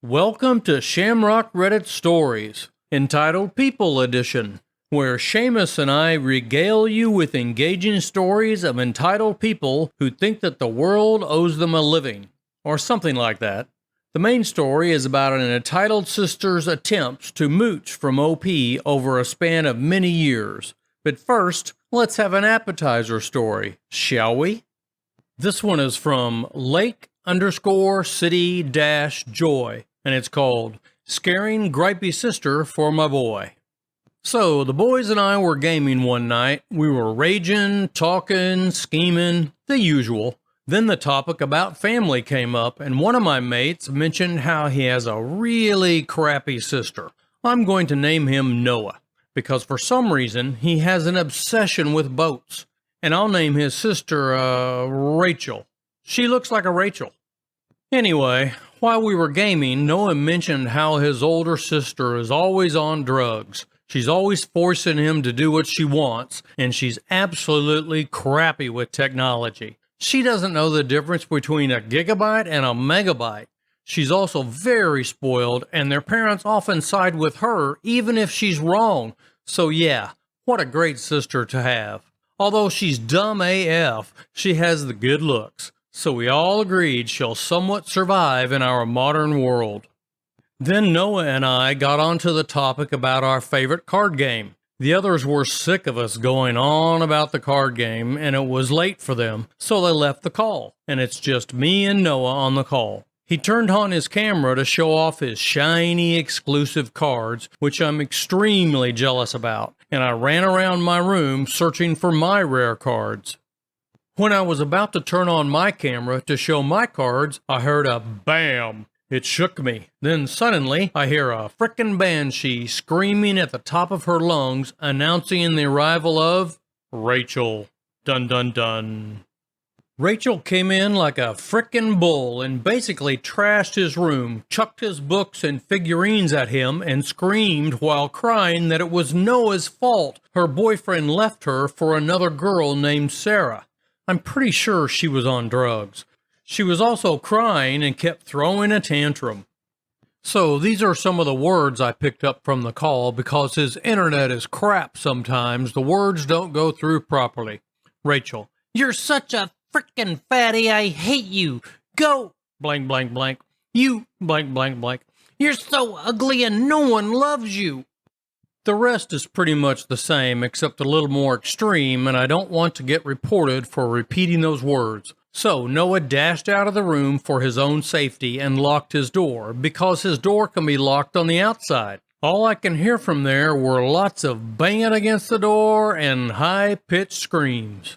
Welcome to Shamrock Reddit Stories, entitled People Edition, where Seamus and I regale you with engaging stories of entitled people who think that the world owes them a living, or something like that. The main story is about an entitled sister's attempts to mooch from OP over a span of many years. But first, let's have an appetizer story, shall we? This one is from Lake_City-Joy, and it's called Scaring Gripey Sister for My Boy. So, the boys and I were gaming one night. We were raging, talking, scheming, the usual. Then the topic about family came up, and one of my mates mentioned how he has a really crappy sister. I'm going to name him Noah, because for some reason he has an obsession with boats. And I'll name his sister, Rachel. She looks like a Rachel. Anyway, while we were gaming, Noah mentioned how his older sister is always on drugs. She's always forcing him to do what she wants, and she's absolutely crappy with technology. She doesn't know the difference between a gigabyte and a megabyte. She's also very spoiled, and their parents often side with her even if she's wrong. So yeah, what a great sister to have. Although she's dumb AF, she has the good looks, so we all agreed she'll somewhat survive in our modern world. Then Noah and I got onto the topic about our favorite card game. The others were sick of us going on about the card game, and it was late for them, so they left the call, and it's just me and Noah on the call. He turned on his camera to show off his shiny exclusive cards, which I'm extremely jealous about, and I ran around my room searching for my rare cards. When I was about to turn on my camera to show my cards, I heard a BAM! It shook me. Then suddenly, I hear a frickin' banshee screaming at the top of her lungs, announcing the arrival of Rachel. Dun dun dun. Rachel came in like a frickin' bull and basically trashed his room, chucked his books and figurines at him, and screamed while crying that it was Noah's fault her boyfriend left her for another girl named Sarah. I'm pretty sure she was on drugs. She was also crying and kept throwing a tantrum. So these are some of the words I picked up from the call because his internet is crap sometimes. The words don't go through properly. Rachel: "You're such a frickin' fatty, I hate you. Go blank blank blank. You blank blank blank. You're so ugly and no one loves you." The rest is pretty much the same except a little more extreme, and I don't want to get reported for repeating those words. So Noah dashed out of the room for his own safety and locked his door, because his door can be locked on the outside. All I can hear from there were lots of banging against the door and high-pitched screams.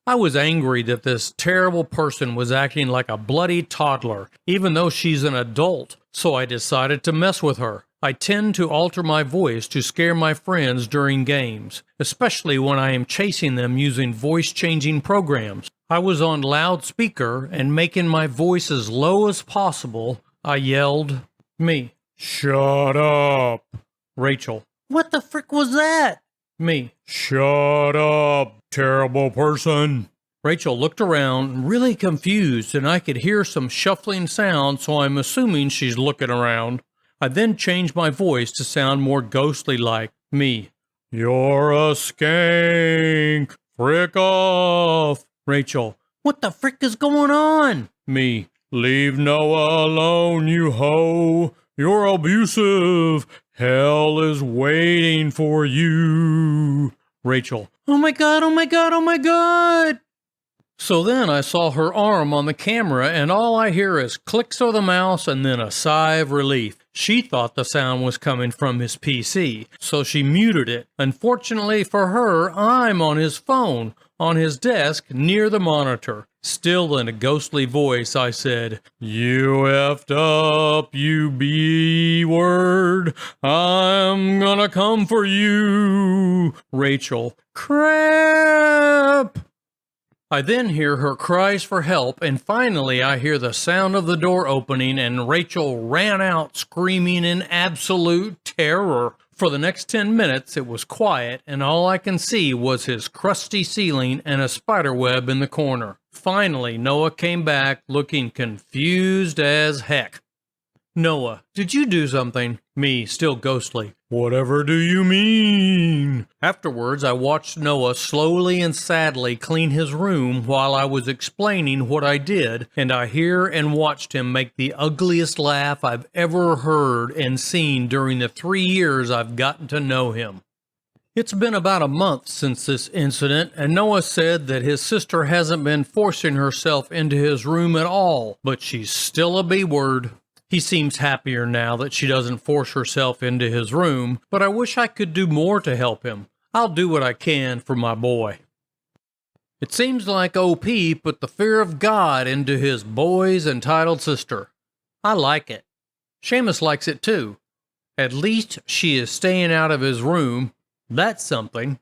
I was angry that this terrible person was acting like a bloody toddler, even though she's an adult, so I decided to mess with her. I tend to alter my voice to scare my friends during games, especially when I am chasing them using voice-changing programs. I was on loudspeaker, and making my voice as low as possible, I yelled, me: "Shut up!" Rachel: "What the frick was that?" Me: "Shut up, terrible person." Rachel looked around, really confused, and I could hear some shuffling sound, so I'm assuming she's looking around. I then changed my voice to sound more ghostly-like. Me: "You're a skank! Frick off!" Rachel: "What the frick is going on?" Me: "Leave Noah alone, you hoe! You're abusive! Hell is waiting for you!" Rachel: "Oh my god, oh my god, oh my god!" So then I saw her arm on the camera, and all I hear is clicks of the mouse and then a sigh of relief. She thought the sound was coming from his PC, so she muted it. Unfortunately for her, I'm on his phone, on his desk near the monitor. Still in a ghostly voice, I said, "You effed up, you B-word. I'm gonna come for you." Rachel: "Crap!" I then hear her cries for help, and finally I hear the sound of the door opening, and Rachel ran out screaming in absolute terror. For the next 10 minutes it was quiet, and all I can see was his crusty ceiling and a spider web in the corner. Finally Noah came back looking confused as heck. Noah, did you do something? Me, still ghostly. Whatever do you mean? Afterwards, I watched Noah slowly and sadly clean his room while I was explaining what I did, and I hear and watched him make the ugliest laugh I've ever heard and seen during the 3 years I've gotten to know him. It's been about a month since this incident, and Noah said that his sister hasn't been forcing herself into his room at all, but she's still a B-word. He seems happier now that she doesn't force herself into his room, but I wish I could do more to help him. I'll do what I can for my boy. It seems like OP put the fear of God into his boy's entitled sister. I like it. Seamus likes it too. At least she is staying out of his room. That's something.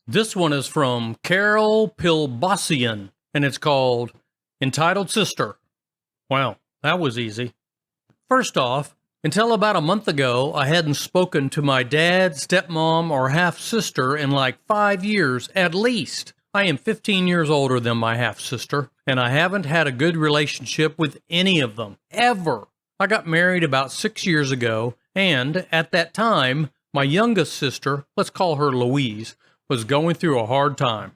This one is from Carol Pilbossian, and it's called Entitled Sister. Wow, that was easy. First off, until about a month ago, I hadn't spoken to my dad, stepmom, or half-sister in like 5 years at least. I am 15 years older than my half-sister, and I haven't had a good relationship with any of them, ever. I got married about 6 years ago, and at that time, my youngest sister, let's call her Louise, was going through a hard time.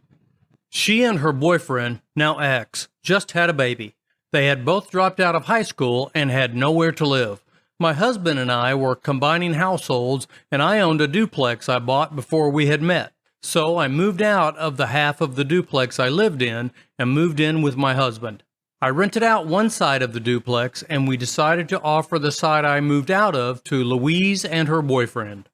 She and her boyfriend, now ex, just had a baby. They had both dropped out of high school and had nowhere to live. My husband and I were combining households, and I owned a duplex I bought before we had met. So I moved out of the half of the duplex I lived in and moved in with my husband. I rented out one side of the duplex, and we decided to offer the side I moved out of to Louise and her boyfriend.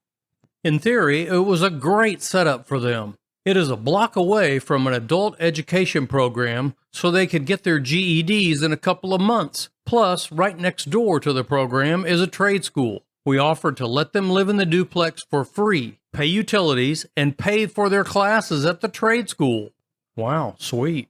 In theory, it was a great setup for them. It is a block away from an adult education program, so they could get their GEDs in a couple of months. Plus, right next door to the program is a trade school. We offered to let them live in the duplex for free, pay utilities, and pay for their classes at the trade school. Wow, sweet.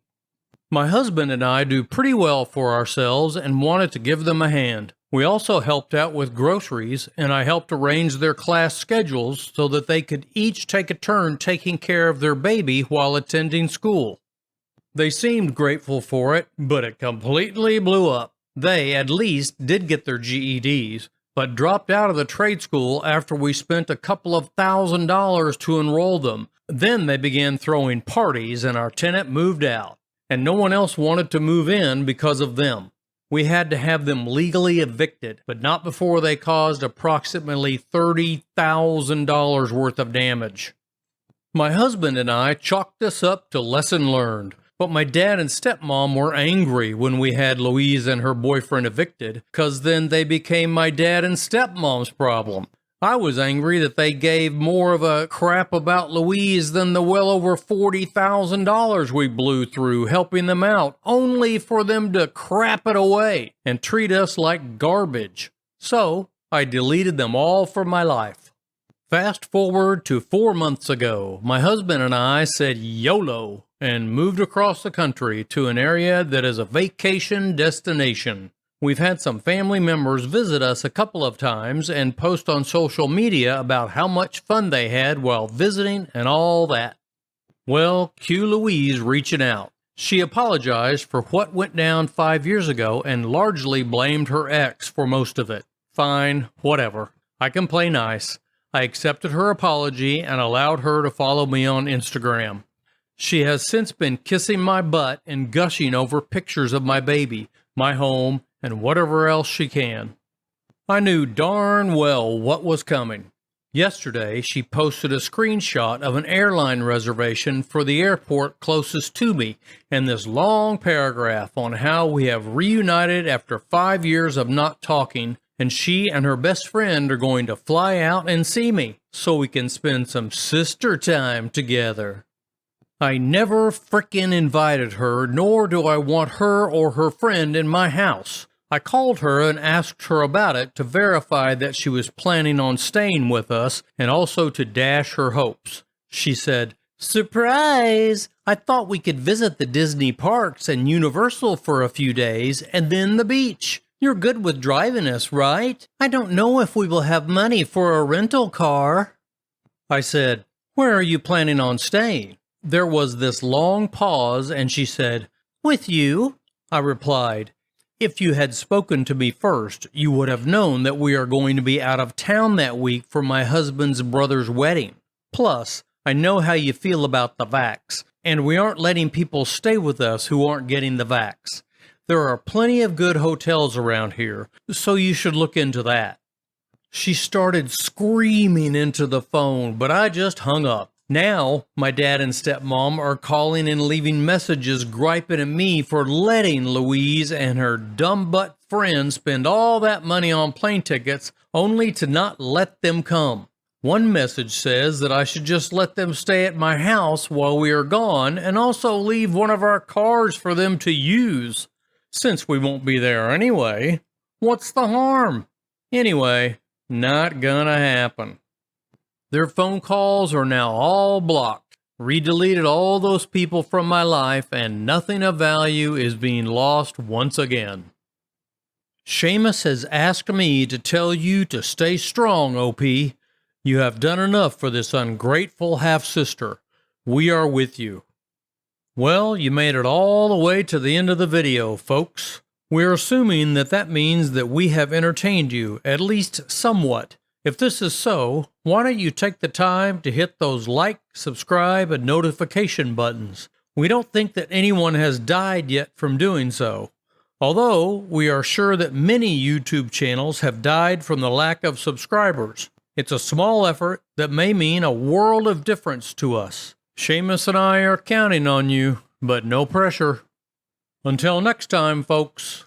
My husband and I do pretty well for ourselves and wanted to give them a hand. We also helped out with groceries, and I helped arrange their class schedules so that they could each take a turn taking care of their baby while attending school. They seemed grateful for it, but it completely blew up. They, at least, did get their GEDs, but dropped out of the trade school after we spent a couple of $1,000s to enroll them. Then they began throwing parties, and our tenant moved out, and no one else wanted to move in because of them. We had to have them legally evicted, but not before they caused approximately $30,000 worth of damage. My husband and I chalked this up to lesson learned, but my dad and stepmom were angry when we had Louise and her boyfriend evicted, because then they became my dad and stepmom's problem. I was angry that they gave more of a crap about Louise than the well over $40,000 we blew through helping them out, only for them to crap it away and treat us like garbage. So, I deleted them all from my life. Fast forward to 4 months ago, my husband and I said YOLO and moved across the country to an area that is a vacation destination. We've had some family members visit us a couple of times and post on social media about how much fun they had while visiting and all that. Well, cue Louise reaching out. She apologized for what went down 5 years ago and largely blamed her ex for most of it. Fine, whatever. I can play nice. I accepted her apology and allowed her to follow me on Instagram. She has since been kissing my butt and gushing over pictures of my baby, my home, and whatever else she can. I knew darn well what was coming. Yesterday, she posted a screenshot of an airline reservation for the airport closest to me and this long paragraph on how we have reunited after 5 years of not talking, and she and her best friend are going to fly out and see me so we can spend some sister time together. I never frickin' invited her, nor do I want her or her friend in my house. I called her and asked her about it to verify that she was planning on staying with us and also to dash her hopes. She said, "Surprise! I thought we could visit the Disney parks and Universal for a few days and then the beach. You're good with driving us, right? I don't know if we will have money for a rental car." I said, "Where are you planning on staying?" There was this long pause and she said, "With you." I replied, If you had spoken to me first, you would have known that we are going to be out of town that week for my husband's brother's wedding. Plus, I know how you feel about the vax, and we aren't letting people stay with us who aren't getting the vax. There are plenty of good hotels around here, so you should look into that. She started screaming into the phone, but I just hung up. Now, my dad and stepmom are calling and leaving messages griping at me for letting Louise and her dumb butt friends spend all that money on plane tickets only to not let them come. One message says that I should just let them stay at my house while we are gone and also leave one of our cars for them to use. Since we won't be there anyway, what's the harm? Anyway, not gonna happen. Their phone calls are now all blocked. Re-deleted all those people from my life, and nothing of value is being lost once again. Seamus has asked me to tell you to stay strong, OP. You have done enough for this ungrateful half-sister. We are with you. Well, you made it all the way to the end of the video, folks. We're assuming that means that we have entertained you, at least somewhat. If this is so, why don't you take the time to hit those like, subscribe, and notification buttons? We don't think that anyone has died yet from doing so. Although, we are sure that many YouTube channels have died from the lack of subscribers. It's a small effort that may mean a world of difference to us. Seamus and I are counting on you, but no pressure. Until next time, folks.